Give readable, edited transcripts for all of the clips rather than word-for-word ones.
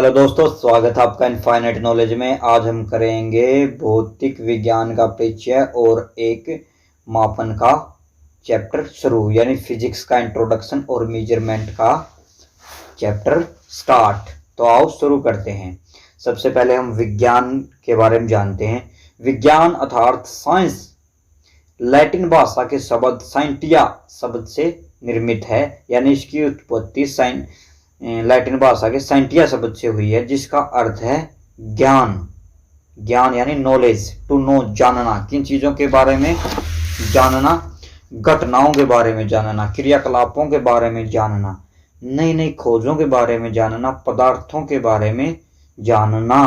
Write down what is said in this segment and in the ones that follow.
Hello दोस्तों, स्वागत है आपका इनफाइनाइट नॉलेज में। आज हम करेंगे भौतिक विज्ञान का परिचय और एक मापन का चैप्टर शुरू, यानी फिजिक्स का इंट्रोडक्शन और मेजरमेंट का चैप्टर स्टार्ट। तो आओ शुरू करते हैं। सबसे पहले हम विज्ञान के बारे में जानते हैं। विज्ञान अर्थात साइंस लैटिन भाषा के शब्द साइंटिया शब्द से निर्मित है, यानी इसकी उत्पत्ति लैटिन भाषा के साइंटिया शब्द से हुई है, जिसका अर्थ है ज्ञान। ज्ञान यानी नॉलेज, टू नो, जानना, किन चीज़ों के बारे में जानना, घटनाओं के बारे में जानना, क्रियाकलापों के बारे में जानना, नई नई खोजों के बारे में जानना, पदार्थों के बारे में जानना।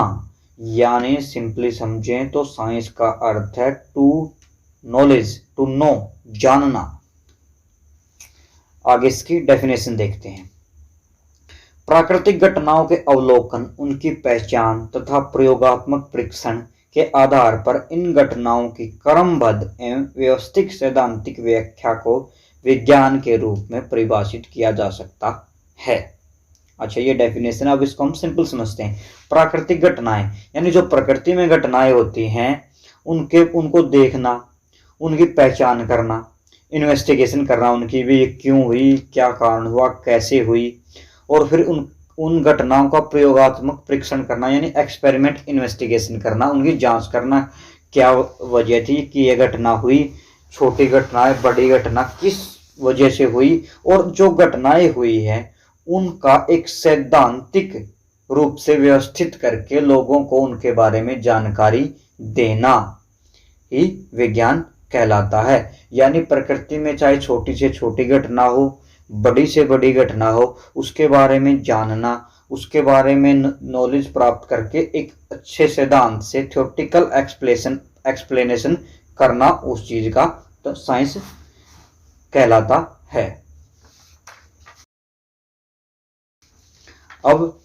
यानी सिंपली समझें तो साइंस का अर्थ है टू नॉलेज, टू नो, जानना। आगे इसकी डेफिनेशन देखते हैं। प्राकृतिक घटनाओं के अवलोकन, उनकी पहचान तथा प्रयोगात्मक परीक्षण के आधार पर इन घटनाओं की क्रमबद्ध एवं व्यवस्थित सैद्धांतिक व्याख्या को विज्ञान के रूप में परिभाषित किया जा सकता है। अच्छा, ये डेफिनेशन, अब इसको हम सिंपल समझते हैं। प्राकृतिक घटनाएं यानी जो प्रकृति में घटनाएं होती हैं उनको देखना, उनकी पहचान करना, इन्वेस्टिगेशन करना, उनकी भी क्यों हुई, क्या कारण हुआ, कैसे हुई, और फिर उन घटनाओं का प्रयोगात्मक परीक्षण करना, यानी एक्सपेरिमेंट इन्वेस्टिगेशन करना, उनकी जांच करना, क्या वजह थी कि यह घटना हुई, छोटी घटना है, बड़ी घटना किस वजह से हुई, और जो घटनाएं हुई हैं उनका एक सैद्धांतिक रूप से व्यवस्थित करके लोगों को उनके बारे में जानकारी देना ही विज्ञान कहलाता है। यानी प्रकृति में चाहे छोटी से छोटी घटना हो, बड़ी से बड़ी घटना हो, उसके बारे में जानना, उसके बारे में नॉलेज प्राप्त करके एक अच्छे सिद्धांत से थ्योरेटिकल एक्सप्लेनेशन करना उस चीज का, तो साइंस कहलाता है। अब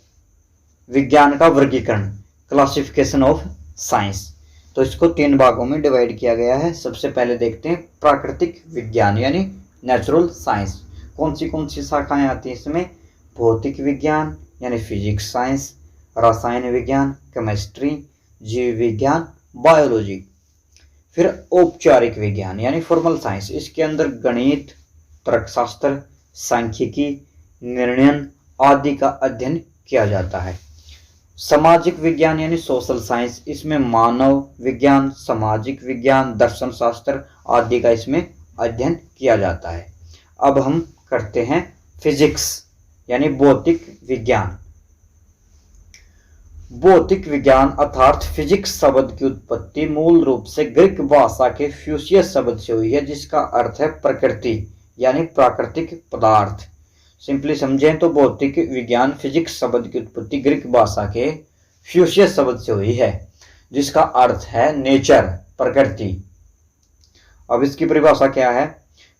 विज्ञान का वर्गीकरण, क्लासिफिकेशन ऑफ साइंस, तो इसको 3 भागों में डिवाइड किया गया है। सबसे पहले देखते हैं प्राकृतिक विज्ञान यानी नेचुरल साइंस। कौन सी शाखाएं आती हैं इसमें? भौतिक विज्ञान यानी फिजिक्स साइंस, रसायन विज्ञान, केमिस्ट्री, जीव विज्ञान, बायोलॉजी। फिर औपचारिक विज्ञान यानी फॉर्मल साइंस, इसके अंदर गणित, तर्कशास्त्र, सांख्यिकी, निर्णय आदि का अध्ययन किया जाता है। सामाजिक विज्ञान यानी सोशल साइंस, इसमें मानव विज्ञान, सामाजिक विज्ञान, दर्शन शास्त्र आदि का इसमें अध्ययन किया जाता है। अब हम करते हैं फिजिक्स यानी भौतिक विज्ञान। भौतिक विज्ञान अर्थात फिजिक्स शब्द की उत्पत्ति मूल रूप से ग्रीक भाषा के फ्यूसियस शब्द से हुई है, जिसका अर्थ है प्रकृति यानी प्राकृतिक पदार्थ। सिंपली समझें तो भौतिक विज्ञान फिजिक्स शब्द की उत्पत्ति ग्रीक भाषा के फ्यूसियस शब्द से हुई है, जिसका अर्थ है नेचर, प्रकृति। अब इसकी परिभाषा क्या है?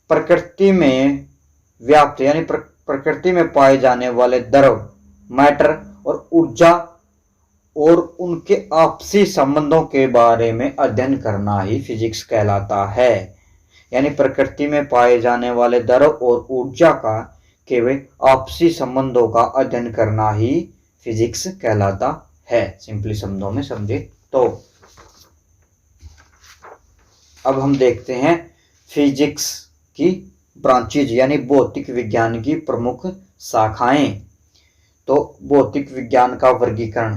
प्रकृति में व्याप्त यानी प्रकृति में पाए जाने वाले द्रव, मैटर और ऊर्जा और उनके आपसी संबंधों के बारे में अध्ययन करना ही फिजिक्स कहलाता है। यानी प्रकृति में पाए जाने वाले द्रव और ऊर्जा के वे आपसी संबंधों का अध्ययन करना ही फिजिक्स कहलाता है। सिंपली शब्दों में समझे तो। अब हम देखते हैं फिजिक्स की ब्रांचेज यानी भौतिक विज्ञान की प्रमुख शाखाएं। तो भौतिक विज्ञान का वर्गीकरण,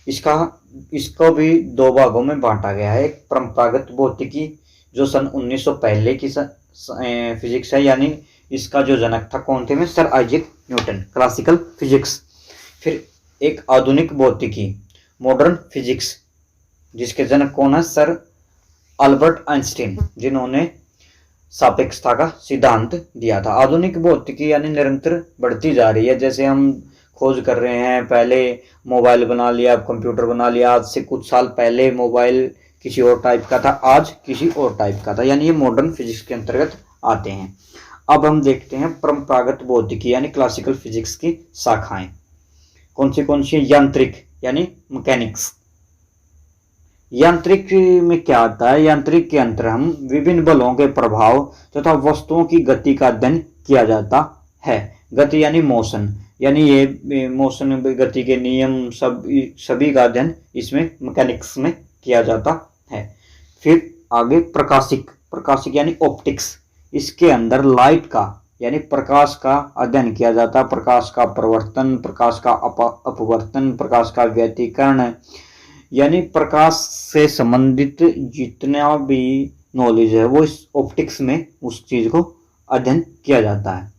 इसको भी 2 भागों में बांटा गया है। एक परंपरागत भौतिकी जो सन 1900 पहले की फिजिक्स है, यानी इसका जो जनक था कौन थे? Sir Isaac Newton, classical physics. फिर एक आधुनिक भौतिकी, मॉडर्न फिजिक्स, जिसके जनक कौन है? सर अल्बर्ट आइंस्टीन, जिन्होंने सापेक्षता का सिद्धांत दिया था। आधुनिक भौतिकी यानी निरंतर बढ़ती जा रही है। जैसे हम खोज कर रहे हैं, पहले मोबाइल बना लिया, कंप्यूटर बना लिया, आज से कुछ साल पहले मोबाइल किसी और टाइप का था, आज किसी और टाइप का था, यानी ये मॉडर्न फिजिक्स के अंतर्गत आते हैं। अब हम देखते हैं परंपरागत भौतिकी यानी क्लासिकल फिजिक्स की शाखाएं। कौन सी? यांत्रिक यानी मैकेनिक्स। यांत्रिक में क्या आता है? यांत्रिक के अंतर हम विभिन्न बलों के प्रभाव तथा वस्तुओं की गति का अध्ययन किया जाता है। गति यानी मोशन, यानी ये मोशन गति के नियम सभी का अध्ययन इसमें मैकेनिक्स में किया जाता है। फिर आगे प्रकाशिक यानी ऑप्टिक्स, इसके अंदर लाइट का यानी प्रकाश का अध्ययन किया जाता है। प्रकाश का प्रवर्तन, प्रकाश का अपवर्तन, प्रकाश का व्यतिकरण, यानी प्रकाश से संबंधित जितना भी नॉलेज है वो इस ऑप्टिक्स में उस चीज को अध्ययन किया जाता है।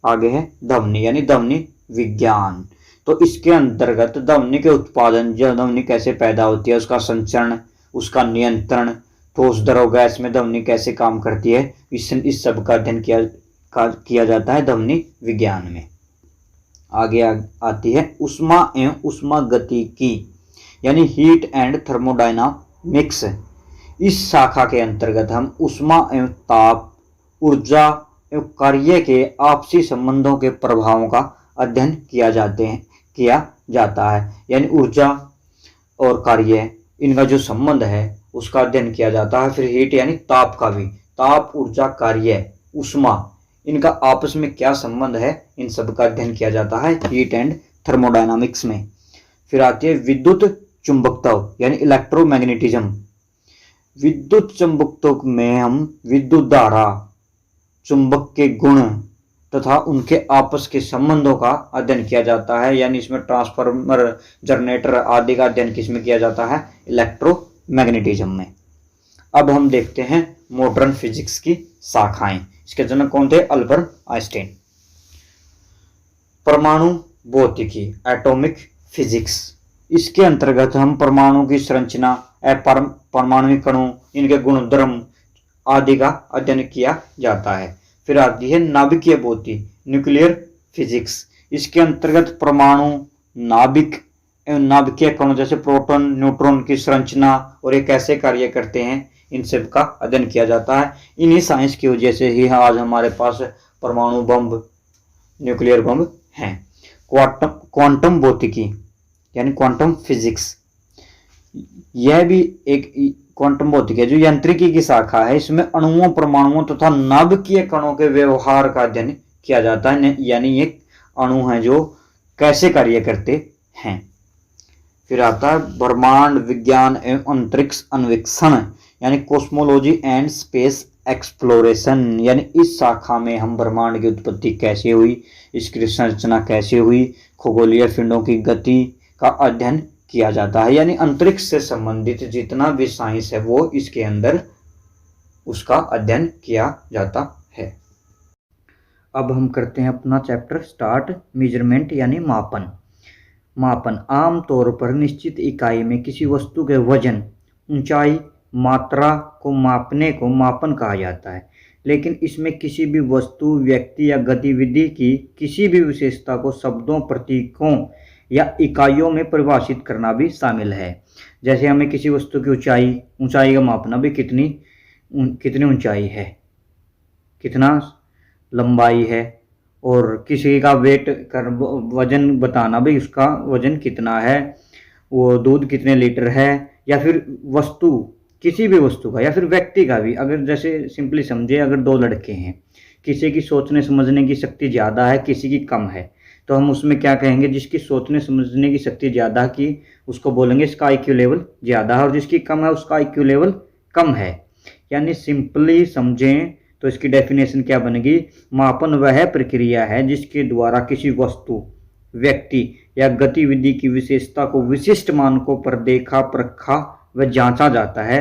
आगे है ध्वनि यानी ध्वनि विज्ञान। तो इसके अंतर्गत ध्वनि के उत्पादन, जो ध्वनि कैसे पैदा होती है, उसका संचरण, उसका नियंत्रण, ठोस द्रव गैस में ध्वनि कैसे काम करती है, इस सब का अध्ययन किया जाता है ध्वनि विज्ञान में। आगे आती है ऊष्मा एवं ऊष्मागतिकी यानी हीट एंड थर्मोडायनामिक्स। इस शाखा के अंतर्गत हम ऊष्मा एवं ताप, ऊर्जा एवं कार्य के आपसी संबंधों के प्रभावों का अध्ययन किया जाता है। यानी ऊर्जा और कार्य, इनका जो संबंध है उसका अध्ययन किया जाता है। फिर हीट यानी ताप का भी, ताप, ऊर्जा, कार्य, ऊष्मा, इनका आपस में क्या संबंध है, इन सब का अध्ययन किया जाता है हीट एंड थर्मोडायनामिक्स में। फिर आती है विद्युत चुंबकत्व यानी इलेक्ट्रोमैग्नेटिज्म। विद्युत चुंबकत्व में हम विद्युत धारा, चुंबक के गुण तथा उनके आपस के संबंधों का अध्ययन किया जाता है। यानी इसमें ट्रांसफार्मर, जनरेटर आदि का अध्ययन किसमें किया जाता है, इलेक्ट्रोमैग्नेटिज्म में। अब हम देखते हैं मॉडर्न फिजिक्स की शाखाएं। इसके जनक कौन थे, अल्बर्ट आइंस्टाइन। परमाणु भौतिकी, एटॉमिक फिजिक्स, इसके अंतर्गत हम परमाणु की संरचना, परमाणु कणों, इनके गुणधर्म आदि का अध्ययन किया जाता है। फिर आती है नाभिकीय भौतिकी, न्यूक्लियर फिजिक्स। इसके अंतर्गत परमाणु, नाभिक एवं नाभिकीय कणों जैसे प्रोटॉन, न्यूट्रॉन की संरचना और ये कैसे कार्य करते हैं, इन सब का अध्ययन किया जाता है। इन्हीं साइंस की वजह से ही आज हमारे पास परमाणु बम, न्यूक्लियर बम हैं। क्वांटम भौतिकी यानी क्वांटम फिजिक्स, यह भी एक क्वांटम भौतिकी है जो यांत्रिकी की शाखा है। इसमें अणुओं, परमाणुओं तथा नाभिकीय कणों के व्यवहार का अध्ययन किया जाता है। यानी ये अणु हैं जो कैसे कार्य करते हैं। फिर आता है ब्रह्मांड विज्ञान एवं अंतरिक्ष अन्वेषण यानी कॉस्मोलॉजी एंड स्पेस एक्सप्लोरेशन। यानी इस शाखा में हम ब्रह्मांड की उत्पत्ति कैसे हुई, इसकी संरचना कैसे हुई, खगोलीय पिंडों की गति का अध्ययन किया जाता है। यानी अंतरिक्ष से संबंधित जितना भी साइंस है वो इसके अंदर उसका अध्ययन किया जाता है। अब हम करते हैं अपना चैप्टर स्टार्ट, मेजरमेंट यानी मापन। मापन आमतौर पर निश्चित इकाई में किसी वस्तु के वजन, ऊंचाई, मात्रा को मापने को मापन कहा जाता है। लेकिन इसमें किसी भी वस्तु, व्यक्ति या गतिविधि की किसी भी विशेषता को शब्दों, प्रतीकों या इकाइयों में परिभाषित करना भी शामिल है। जैसे हमें किसी वस्तु की ऊंचाई का मापना भी, कितनी ऊंचाई है, कितना लंबाई है, और किसी का वेट कर वजन बताना भी, उसका वजन कितना है, वो दूध कितने लीटर है, या फिर वस्तु, किसी भी वस्तु का या फिर व्यक्ति का भी। अगर जैसे सिंपली समझे, अगर दो लड़के हैं, किसी की सोचने समझने की शक्ति ज़्यादा है, किसी की कम है, तो हम उसमें क्या कहेंगे, जिसकी सोचने समझने की शक्ति ज़्यादा की उसको बोलेंगे इसका आईक्यू लेवल ज़्यादा है, और जिसकी कम है उसका आईक्यू लेवल कम है। यानी सिंपली समझें तो इसकी डेफिनेशन क्या बनेगी, मापन वह प्रक्रिया है जिसके द्वारा किसी वस्तु, व्यक्ति या गतिविधि की विशेषता को विशिष्ट मानकों पर देखा, परखा व जांचा जाता है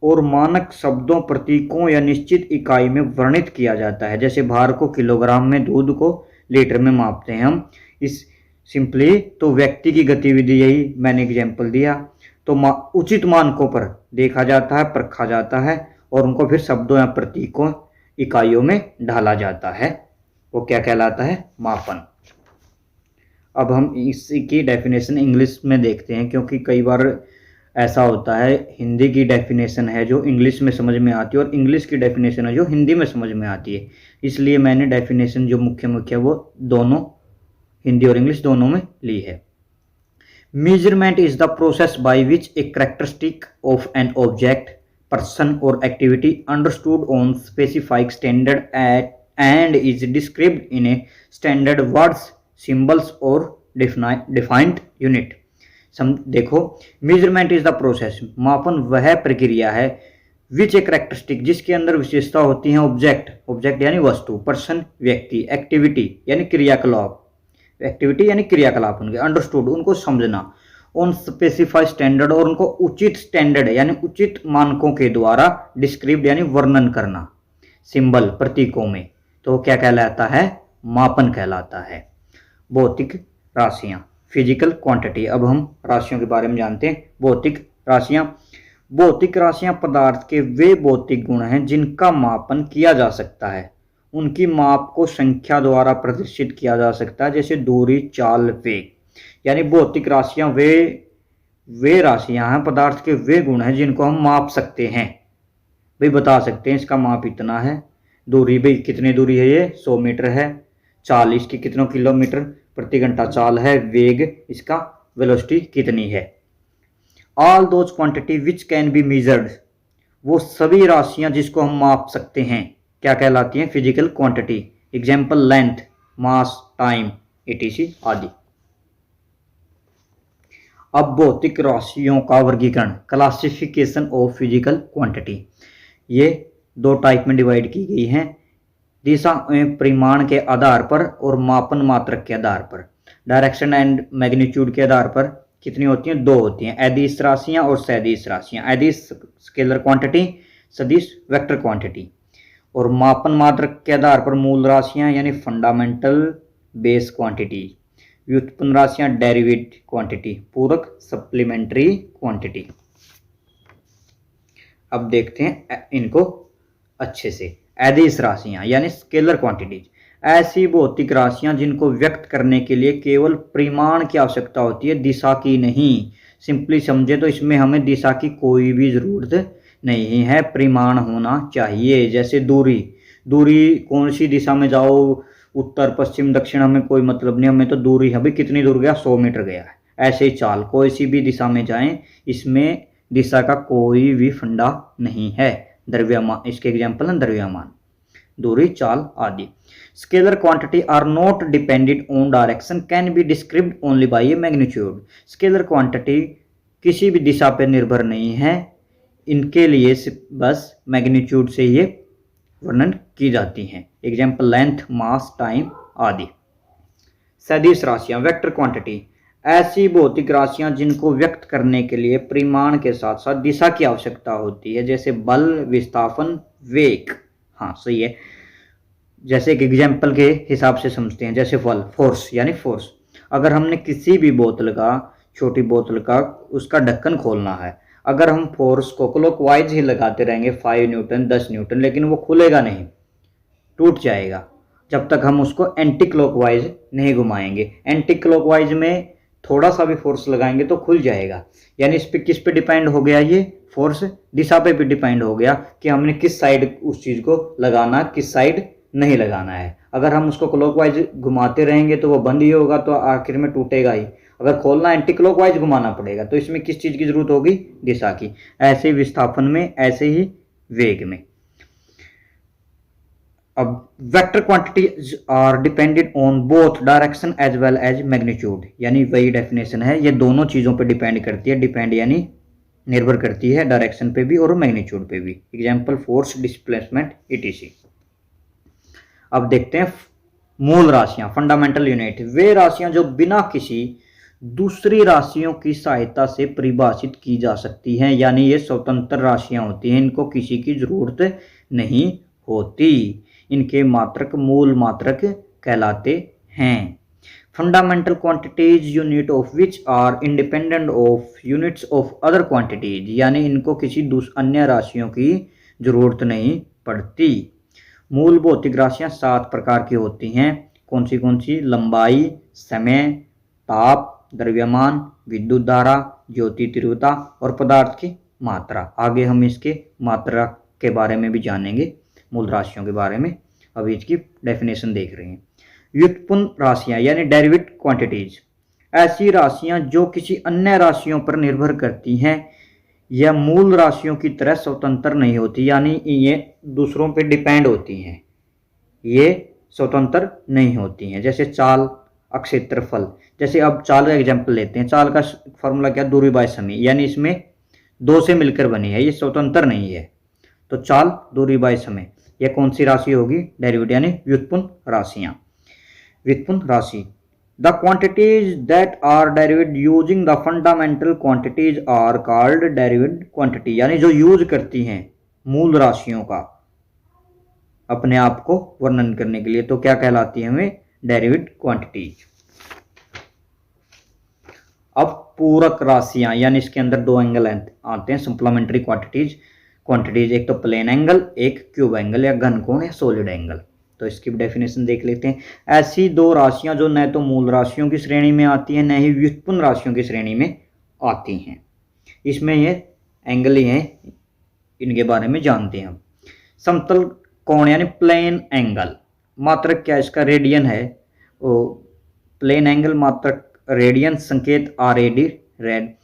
और मानक शब्दों, प्रतीकों या निश्चित इकाई में वर्णित किया जाता है। जैसे भार को किलोग्राम में, दूध को लीटर में मापते हैं हम। इस सिंपली तो व्यक्ति की गतिविधि, यही मैंने एग्जाम्पल दिया, तो उचित मानकों पर देखा जाता है, परखा जाता है और उनको फिर शब्दों या प्रतीकों, इकाइयों में ढाला जाता है। वो क्या कहलाता है, मापन। अब हम इसकी डेफिनेशन इंग्लिश में देखते हैं, क्योंकि कई बार ऐसा होता है हिंदी की डेफिनेशन है जो इंग्लिश में समझ में आती है और इंग्लिश की डेफिनेशन है जो हिंदी में समझ में आती है। इसलिए मैंने डेफिनेशन जो मुख्य वो दोनों, हिंदी और इंग्लिश दोनों में ली है। Measurement is the process by which a characteristic of an object, person और activity understood on specified standard and is described in a standard words symbols और डिफाइंड यूनिट। देखो, मेजरमेंट इज द प्रोसेस, मापन वह प्रक्रिया है, विच ए characteristic जिसके अंदर विशेषता होती है, ऑब्जेक्ट यानी वस्तु, पर्सन व्यक्ति, एक्टिविटी यानी क्रियाकलाप, उनके अंडरस्टूड उनको समझना, ऑन स्पेसिफाइड स्टैंडर्ड और उनको उचित स्टैंडर्ड यानी उचित मानकों के द्वारा डिस्क्रिप्ट यानी वर्णन करना, सिंबल प्रतीकों में, तो क्या कहलाता है, मापन कहलाता है। भौतिक राशियां, फिजिकल क्वांटिटी। अब हम राशियों के बारे में जानते हैं। भौतिक राशियां पदार्थ के वे भौतिक गुण हैं जिनका मापन किया जा सकता है। उनकी माप को संख्या द्वारा प्रदर्शित किया जा सकता है, जैसे दूरी, चाल, वेग। यानी भौतिक राशियां वे राशियां हैं, पदार्थ के वे गुण हैं जिनको हम माप सकते हैं, भाई बता सकते हैं इसका माप इतना है। दूरी, भाई कितनी दूरी है, ये 100 मीटर है। चाल, इसकी कितनों किलोमीटर प्रति घंटा चाल है। वेग, इसका वेलोसिटी कितनी है। All those quantity which can be measured, वो सभी राशियां जिसको हम माप सकते हैं क्या कहलाती हैं, फिजिकल क्वांटिटी। एग्जाम्पल लेंथ, मास, टाइम, etc आदि। अब भौतिक राशियों का वर्गीकरण, क्लासिफिकेशन ऑफ फिजिकल क्वांटिटी, ये 2 टाइप में डिवाइड की गई हैं, दिशा एवं परिमाण के आधार पर और मापन मात्रक के आधार पर। डायरेक्शन एंड मैग्नीट्यूड के आधार पर कितनी होती हैं, 2 होती हैं, अदिश राशियां और सदिश राशियां। अदिश स्केलर क्वांटिटी, सदिश वेक्टर क्वांटिटी। और मापन मात्रक के आधार पर मूल राशियां यानी फंडामेंटल बेस क्वांटिटी, व्युत्पन्न राशियां डेरिवेटिव क्वांटिटी, पूरक सप्लीमेंट्री क्वांटिटी। अब देखते हैं इनको अच्छे से। अदिश राशियां यानी स्केलर क्वांटिटीज, ऐसी भौतिक राशियां जिनको व्यक्त करने के लिए केवल परिमाण की आवश्यकता होती है, दिशा की नहीं। सिंपली समझे तो इसमें हमें दिशा की कोई भी जरूरत नहीं है, परिमाण होना चाहिए। जैसे दूरी कौन सी दिशा में जाओ, उत्तर पश्चिम दक्षिण, हमें कोई मतलब नहीं, हमें तो दूरी है, भाई कितनी दूर गया, 100 मीटर गया है। ऐसे ही चाल, कोई सी भी दिशा में जाएं, इसमें दिशा का कोई भी फंडा नहीं है। द्रव्यमान, इसके एग्जाम्पल है द्रव्यमान, दूरी, चाल आदि। Scalar quantity are not dependent on direction, can be described only by a magnitude. Scalar quantity किसी भी दिशा पर निर्भर नहीं है, इनके लिए बस मैग्नीट्यूड से ये वर्णन की जाती हैं। एग्जाम्पल लेंथ, मास, टाइम आदि। सदिश राशियां, वेक्टर क्वांटिटी, ऐसी भौतिक राशियां जिनको व्यक्त करने के लिए परिमाण के साथ साथ दिशा की आवश्यकता होती है, जैसे बल, विस्थापन, वेग। हाँ सही है। जैसे एक एग्जाम्पल के हिसाब से समझते हैं, जैसे फोर्स यानी फोर्स। अगर हमने किसी भी बोतल का, छोटी बोतल का, उसका ढक्कन खोलना है, अगर हम फोर्स को क्लॉकवाइज ही लगाते रहेंगे, 5 न्यूटन, 10 न्यूटन, लेकिन वो खुलेगा नहीं, टूट जाएगा, जब तक हम उसको एंटी क्लॉकवाइज नहीं घुमाएंगे। एंटी क्लॉकवाइज में थोड़ा सा भी फोर्स लगाएंगे तो खुल जाएगा। यानी इस पे किस पे डिपेंड हो गया, ये फोर्स दिशा पे भी डिपेंड हो गया कि हमने किस साइड उस चीज को लगाना, किस साइड नहीं लगाना है। अगर हम उसको क्लॉकवाइज घुमाते रहेंगे तो वो बंद ही होगा, तो आखिर में टूटेगा ही। अगर खोलना एंटी क्लॉकवाइज घुमाना पड़ेगा, तो इसमें किस चीज की जरूरत होगी, दिशा की। ऐसे ही विस्थापन में, ऐसे ही वेग में। अब vector quantities are dependent on both direction as well as magnitude, यानी वही डेफिनेशन है, ये दोनों चीजों पे डिपेंड करती है। डिपेंड यानी निर्भर करती है, डायरेक्शन पे भी और मैग्नीट्यूड पे भी। Example force, displacement, etc। अब देखते हैं मूल राशियां, फंडामेंटल यूनिट, वे राशियां जो बिना किसी दूसरी राशियों की सहायता से परिभाषित की जा सकती हैं, यानी ये स्वतंत्र राशियां होती हैं, इनको किसी की जरूरत नहीं होती। इनके मात्रक मूल मात्रक कहलाते हैं। Fundamental quantities unit of which are independent of units of other quantities, यानी इनको किसी अन्य राशियों की जरूरत नहीं पड़ती। मूल भौतिक राशियां 7 प्रकार की होती हैं। कौन सी? लंबाई, समय, ताप, द्रव्यमान, विद्युत धारा, ज्योति तीव्रता और पदार्थ की मात्रा। आगे हम इसके मात्रा के बारे में भी जानेंगे, मूल राशियों के बारे में। अभी इसकी डेफिनेशन देख रहे हैं। व्युत्पन्न राशियां यानी डेरिवेटिव क्वांटिटीज, ऐसी राशियां जो किसी अन्य राशियों पर निर्भर करती हैं या मूल राशियों की तरह स्वतंत्र नहीं होती, यानी ये दूसरों पर डिपेंड होती हैं, ये स्वतंत्र नहीं होती हैं। जैसे चाल, अक्षेत्रफल। जैसे अब चाल का एग्जाम्पल लेते हैं, चाल का फॉर्मूला क्या, दूरी बाय समय, यानी इसमें दो से मिलकर बनी है, ये स्वतंत्र नहीं है। तो चाल दूरी बाय समय, यह कौन सी राशि होगी, डेरिवेटिव यानी व्युत्पन्न राशियां, व्युत्पन्न राशि। The quantities that are derived using the fundamental quantities are called derived quantity, यानी जो यूज करती हैं मूल राशियों का अपने आप को वर्णन करने के लिए, तो क्या कहलाती है हमें, डेरिवेड क्वांटिटीज। अब पूरक राशियां, यानी इसके अंदर दो एंगल आते हैं, सप्लीमेंट्री क्वांटिटीज, एक तो प्लेन एंगल, एक क्यूब एंगल या घनकोण या सॉलिड एंगल। तो इसकी डेफिनेशन देख लेते हैं। ऐसी दो राशियां जो न तो मूल राशियों की श्रेणी में आती हैं, न ही व्युत्पन्न राशियों की श्रेणी में आती हैं। इसमें ये एंगल ही हैं, इनके बारे में जानते हैं हम। समतल कोण यानी प्लेन एंगल, मात्रक क्या इसका, रेडियन है। वो प्लेन एंगल मात्रक रेडियन, संकेत RAD, रेड।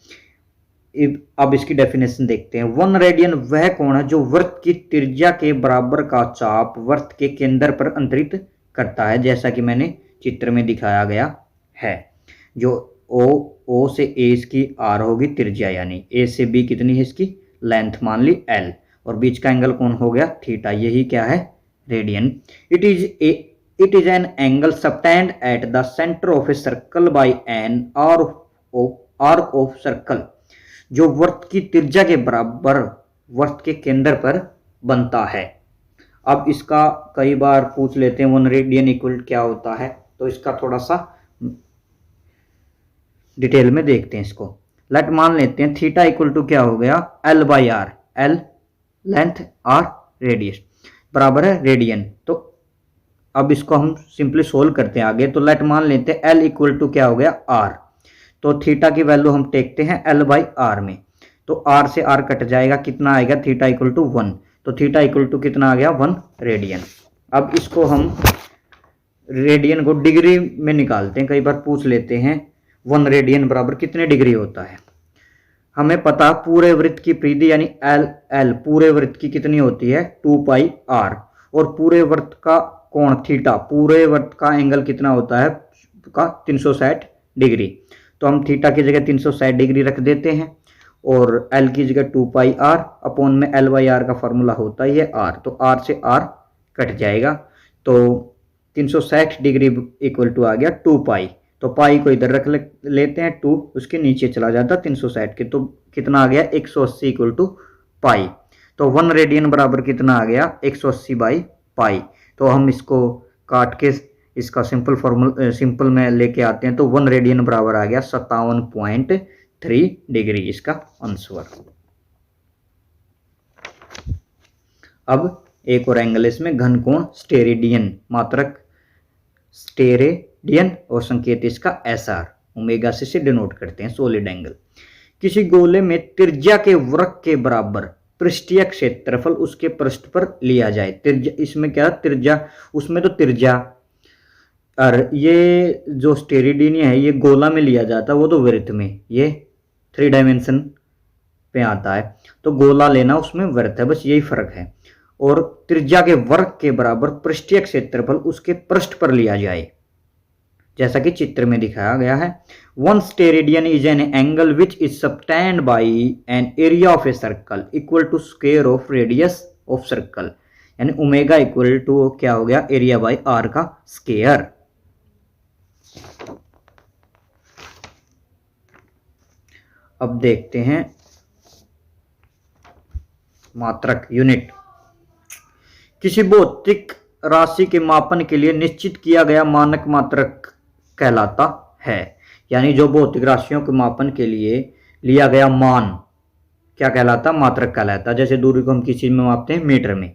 अब इसकी डेफिनेशन देखते हैं। 1 रेडियन वह कोण है जो वृत्त की त्रिज्या के बराबर का चाप वृत्त के केंद्र पर अंतरित करता है, जैसा कि मैंने चित्र में दिखाया गया है। जो O से A इसकी R होगी त्रिज्या, यानी A से B कितनी है इसकी लेंथ, मान ली L, और बीच का एंगल कौन हो गया, थीटा, यही क्या है, radian. It is an angle subtend at the center of a circle by an arc of circle, जो वृत्त की त्रिज्या के बराबर वृत्त के केंद्र पर बनता है। अब इसका कई बार पूछ लेते हैं 1 रेडियन इक्वल क्या होता है, तो इसका थोड़ा सा डिटेल में देखते हैं इसको। लेट मान लेते हैं थीटा इक्वल टू क्या हो गया, L/R, L length, R radius, बराबर है रेडियन। तो अब इसको हम सिंपली सोल्व करते हैं आगे। तो लेट मान लेते हैं L इक्वल टू क्या हो गया, R। तो थीटा की वैल्यू हम टेकते हैं L/R में, तो R से R कट जाएगा, कितना आएगा, थीटा इक्वल टू 1। तो थीटा इक्वल टू कितना आ गया, 1 रेडियन। अब इसको हम रेडियन को डिग्री में निकालते हैं, कई बार पूछ लेते हैं 1 रेडियन बराबर कितने डिग्री होता है। हमें पता पूरे वृत्त की परिधि यानी L पूरे वृत्त की कितनी होती है, 2πr, और पूरे वृत्त का कोण थीटा, पूरे वृत्त का एंगल कितना होता है का 360 डिग्री। तो हम थीटा की जगह 360 डिग्री रख देते हैं, और L की जगह 2πr अपॉन में L/R का फॉर्मूला होता ही है R, तो R से R कट जाएगा। तो 360 डिग्री इक्वल टू आ गया 2π, तो पाई को इधर रख लेते हैं, 2 उसके नीचे चला जाता 360 के, तो कितना आ गया 180 इक्वल टू पाई। तो 1 रेडियन बराबर कितना आ गया, 180/पाई। तो हम इसको काट के इसका सिंपल में लेके आते हैं, तो 1 रेडियन बराबर आ गया 57.3 डिग्री, इसका आंसर। अब एक और एंगल इसमें, घनकोण स्टेरेडियन, मात्रक स्टेरेडियन और संकेत इसका SR, ओमेगा से डिनोट करते हैं, सॉलिड एंगल। किसी गोले में त्रिज्या के वर्ग के बराबर पृष्ठीय क्षेत्रफल उसके पृष्ठ पर लिया जाए। त्रिज्या, इसमें क्या त्रिज्या, उसमें तो त्रिज्या, और ये जो स्टेरेडियन है ये गोला में लिया जाता है, वो तो वृत्त में, ये 3 डायमेंशन पे आता है। तो गोला लेना, उसमें वृत्त है, बस यही फर्क है। और त्रिज्या के वर्ग के बराबर पृष्ठीय क्षेत्रफल उसके पृष्ठ पर लिया जाए, जैसा कि चित्र में दिखाया गया है। 1 steradian is an angle which is subtended by an area of a circle equal to square of radius of circle, यानी ओमेगा इक्वल टू क्या हो गया, एरिया बाई आर का स्क्वायर। अब देखते हैं मात्रक, यूनिट। किसी भौतिक राशि के मापन के लिए निश्चित किया गया मानक मात्रक कहलाता है, यानी जो भौतिक राशियों के मापन के लिए लिया गया मान क्या कहलाता, मात्रक कहलाता। जैसे दूरी को हम किस चीज में मापते हैं, मीटर में।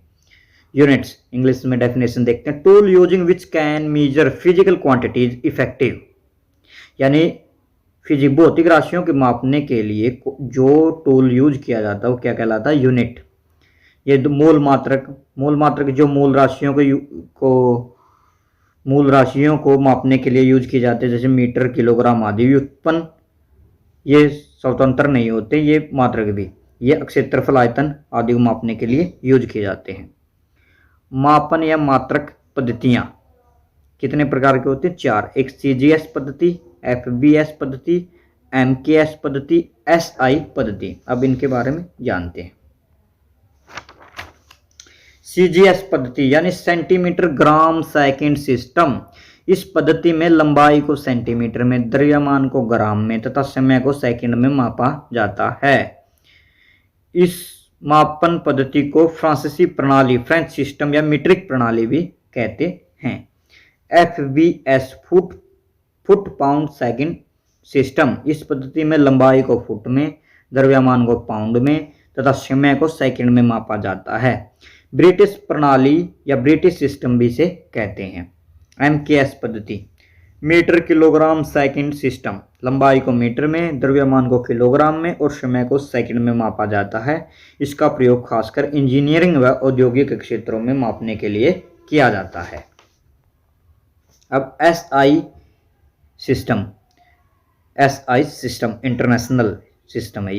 यूनिट्स, इंग्लिश में डेफिनेशन देखते हैं। Tool using which can measure physical quantities effective, यानी भौतिक राशियों के मापने के लिए जो टूल यूज किया जाता है वो क्या कहलाता है, यूनिट। ये मूल मात्रक जो मूल राशियों को मापने के लिए यूज किए जाते हैं, जैसे मीटर, किलोग्राम आदि। व्युत्पन्न ये स्वतंत्र नहीं होते, ये मात्रक भी, ये क्षेत्रफल, आयतन आदि को मापने के लिए यूज किए जाते हैं। मापन या मात्रक पद्धतियाँ कितने प्रकार के होते हैं? 4। एक CGS पद्धति, FBS पद्धति, MKS पद्धति, SI पद्धति। अब इनके बारे में जानते हैं। CGS पद्धति यानी सेंटीमीटर ग्राम सेकंड सिस्टम। इस पद्धति में लंबाई को सेंटीमीटर में, द्रव्यमान को ग्राम में तथा समय को सेकंड में मापा जाता है। इस मापन पद्धति को फ्रांसीसी प्रणाली, फ्रेंच सिस्टम या मीट्रिक प्रणाली भी कहते हैं। FBS foot pound second system. इस पद्धति में लंबाई को फुट में, द्रव्यमान को पाउंड में तथा समय को सेकंड में मापा जाता है। ब्रिटिश प्रणाली या ब्रिटिश सिस्टम भी इसे कहते हैं। MKS पद्धति मीटर किलोग्राम सेकंड सिस्टम। लंबाई को मीटर में, द्रव्यमान को किलोग्राम में और समय को सेकंड में मापा जाता है। इसका प्रयोग खासकर इंजीनियरिंग व औद्योगिक क्षेत्रों में मापने के लिए किया जाता है। अब SI सिस्टम इंटरनेशनल सिस्टम है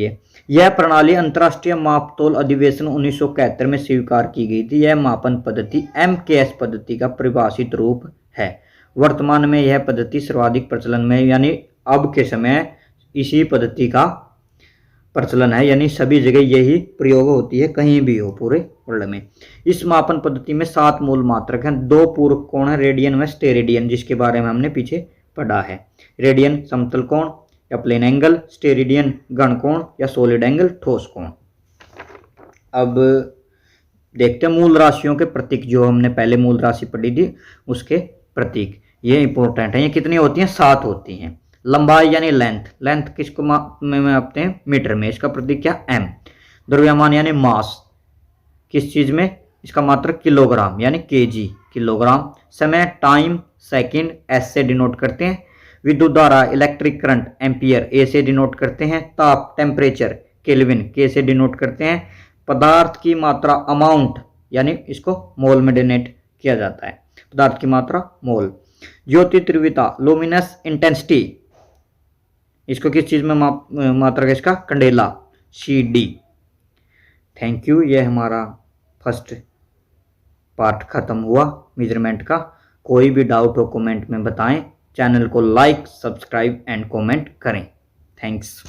यह प्रणाली अंतर्राष्ट्रीय मापतोल अधिवेशन 1971 में स्वीकार की गई थी। यह मापन पद्धति MKS पद्धति का परिभाषित रूप है। वर्तमान में यह पद्धति सर्वाधिक प्रचलन में, यानी अब के समय इसी पद्धति का प्रचलन है, यानी सभी जगह यही प्रयोग होती है, कहीं भी हो पूरे वर्ल्ड में। इस मापन पद्धति में 7 मूल मात्रक हैं। 2 पूर्व कोण है, रेडियन व स्टेरेडियन, जिसके बारे में हमने पीछे पढ़ा है। रेडियन समतल कोण या प्लेन एंगल, स्टेरेडियन घन कोण या सॉलिड एंगल ठोस कोण। अब देखते हैं मूल राशियों के प्रतीक। जो हमने पहले मूल राशि पढ़ी थी उसके प्रतीक ये इंपॉर्टेंट है। ये कितनी होती हैं? 7 होती हैं। लंबाई यानी लेंथ किसको मापते हैं? मीटर में। इसका प्रतीक क्या? M। द्रव्यमान यानी मास, किस चीज में? इसका मात्रक किलोग्राम यानी kg, किलोग्राम। समय टाइम सेकंड, S से डिनोट करते हैं। विद्युत धारा इलेक्ट्रिक करंट एम्पियर, A से डिनोट करते हैं। ताप टेम्परेचर केल्विन, K से डिनोट करते हैं। पदार्थ की मात्रा अमाउंट, यानी इसको मोल में डिनोट किया जाता है। पदार्थ की मात्रा मोल। ज्योति तीव्रता लुमिनस इंटेंसिटी, इसको किस चीज में मात्रक है? इसका कंडेला, CD। Thank you. यह हमारा फर्स्ट पार्ट खत्म हुआ मेजरमेंट का। कोई भी डाउट हो कमेंट में बताएं। चैनल को लाइक, सब्सक्राइब एंड कमेंट करें। थैंक्स।